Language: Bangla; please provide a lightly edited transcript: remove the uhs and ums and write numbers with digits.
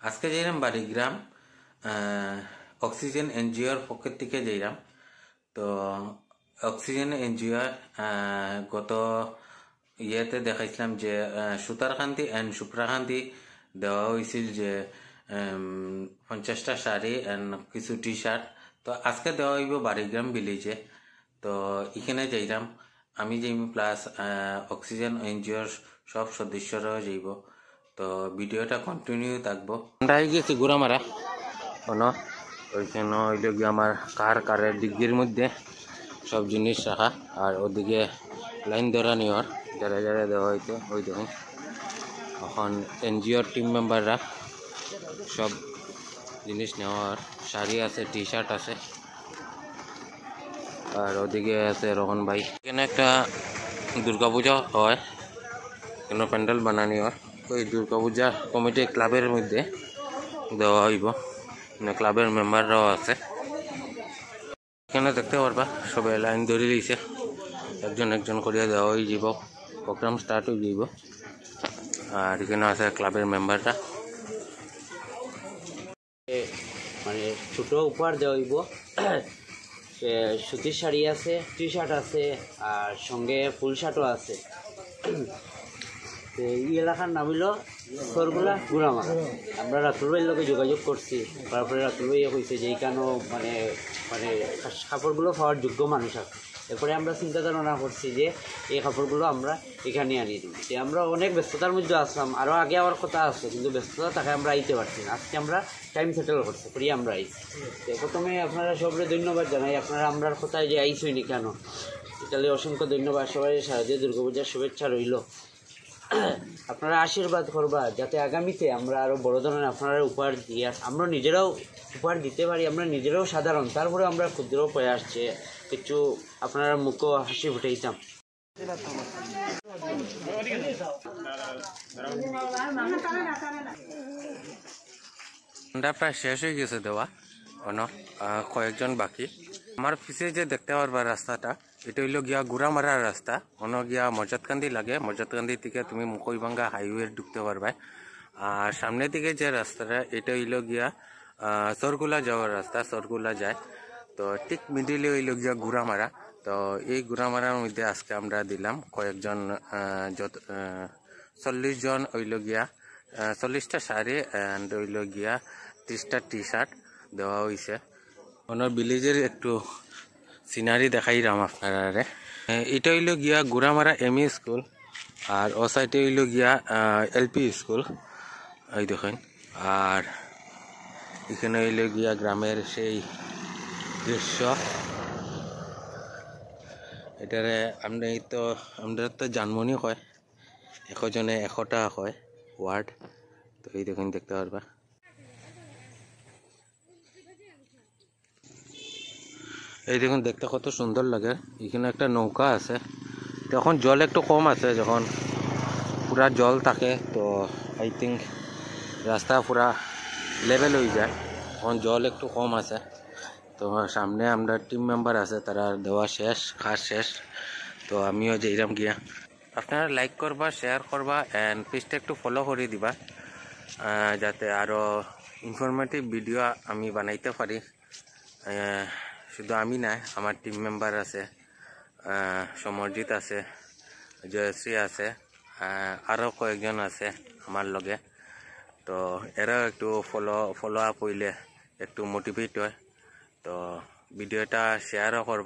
আজকে যাইলাম বাড়িগ্রাম অক্সিজেন এনজিওর পকেট থেকে যাইলাম। তো অক্সিজেন এনজিওর গত ইয়েতে দেখাইছিলাম যে সুতারকান্তি অ্যান্ড সুপ্রাকান্তি দেওয়া হয়েছিল যে 50টা শাড়ি অ্যান্ড কিছু টি শার্ট। তো আজকে দেওয়া হইব বাড়িগ্রাম ভিলেজে। তো এখানে যাইলাম, আমি যাইব প্লাস অক্সিজেন এনজিওর সব সদস্যরাও যাইব। তো ভিডিওটা কন্টিনিউ থাকবো। আমরা গেছি গুড়ামারা কোনো ওইখানে হইল গিয়ে আমার কারের ডিগ্গির মধ্যে সব জিনিস রাখা, আর ওদিকে লাইন ধরা নেওয়ার যারা যারা দেওয়া হইতো ওই দেখুন। এখন এনজিওর টিম মেম্বাররা সব জিনিস নেওয়ার, শাড়ি আছে, টি শার্ট আছে, আর ওদিকে আছে রোহন ভাই। এখানে একটা দুর্গাপূজা হয়, কোনো প্যান্ডেল বানানি হয়। ওই দুর্গাপূজা কমিটি ক্লাবের মধ্যে দেওয়া হইব, ক্লাবের মেম্বাররাও আছে। এখানে দেখতে পারবা সবাই লাইন ধরে দিয়েছে, একজন একজন করিয়া দেওয়া হয়ে যাব, প্রোগ্রাম স্টার্ট হয়ে যাব। আর এখানে আছে ক্লাবের মেম্বাররা। মানে ছোট উপহার দেওয়া হইব, সুতির শাড়ি আছে, টি শার্ট আছে, আর সঙ্গে ফুল শার্টও আছে। এই এলাকার নাম হইল সরগুলা গুড়ামারা। আমরা রাতুল ভাইয়ের লোকে যোগাযোগ করছি, তারপরে রাতুল ভাইয়া কইছে যে এইখানেও মানে মানে কাপড়গুলো পাওয়ার যোগ্য মানুষ আছে। এরপরে আমরা চিন্তা ধারণা করছি যে এই কাপড়গুলো আমরা এখানে আনিয়ে দিই। যে আমরা অনেক ব্যস্ততার মধ্যে আসলাম, আরও আগে আবার কথা আছে, কিন্তু ব্যস্ততা তাকে আমরা আইতে পারছি না। আজকে আমরা টাইম সেটেল করছি, করি আমরা আইছি। প্রথমে আপনারা সবরে ধন্যবাদ জানাই, আপনারা আমরার কথায় যে আইসইনি কেন, তাহলে অসংখ্য ধন্যবাদ। সবাই সাহায্যে দুর্গাপূজার শুভেচ্ছা রইল। আপনারা আশীর্বাদ করবা যাতে আগামীতে আমরা আরও বড় ধরনের আপনারা উপহার দিয়ে, আমরা নিজেরাও উপহার দিতে পারি। আমরা নিজেরাও সাধারণ, তারপরে আমরা ক্ষুদ্র প্রয়াস যে কিছু আপনারা মুখ হাসি ফুটাইতাম। প্রায় শেষ হয়ে গেছে দেওয়া, কয়েকজন বাকি। আমার পিছিয়ে যে দেখতে পারবা রাস্তাটা, এটা হইল গিয়া গুড়ামারার রাস্তা। গিয়া মর্যাদকান্দি লাগে, মর্যাদকান্দি থেকে তুমি মুকইবাঙ্গা হাইওয়ে ঢুকতে পারবে। আর সামনের দিকে যে রাস্তাটা, এটা হইল গিয়া সরগুলা যাওয়ার রাস্তা, সরগুলা যায়। তো ঠিক মিডিলে হইল গিয়া গুড়ামারা। তো এই গুড়ামারার মধ্যে আজকে আমরা দিলাম কয়েকজন 40 জন হইল গিয়া 40টা শাড়ি অ্যান্ড হইল গিয়া 30টা টি শার্ট দেওয়া হয়েছে। ওনার ভিলেজের একটু সিনারি দেখাইলাম আপনারা। এটা হইল গিয়া গুড়ামারা এমই স্কুল, আর ও সাইডে হইল গিয়া এলপি স্কুল, এই দেখেন। আর এখানে হইল গিয়া গ্রামের সেই দৃশ্য। এটারে আমরা তো জানমনি হয়, 100 জনে 100টা হয় ওয়ার্ড। তো এই দেখুন দেখতে পারবা। এই দেখুন দেখতে কত সুন্দর লাগে। এখানে একটা নৌকা আছে, তখন জল একটু কম আছে, যখন পুরা জল থাকে তো আই থিঙ্ক রাস্তা পুরা লেভেল হয়ে যায়, তখন জল একটু কম আছে। তো সামনে আমরা টিম মেম্বার আছে, তারা দেওয়া শেষ, খাস শেষ। তো আমিও যাইলাম গিয়া। আপনারা লাইক করবা, শেয়ার করবা অ্যান্ড পেজটা একটু ফলো করে দিবা, যাতে আরও ইনফরমেটিভ ভিডিও আমি বানাইতে পারি। শুধু আমি নাই, আমার টিম মেম্বার আছে, সমরজিৎ আছে, জয়শ্রী আছে, আরও কয়েকজন আছে আমার লগে। তো এরাও একটু ফলো আপ হইলে একটু মোটিভেট হয়। তো ভিডিওটা শেয়ারও করবা।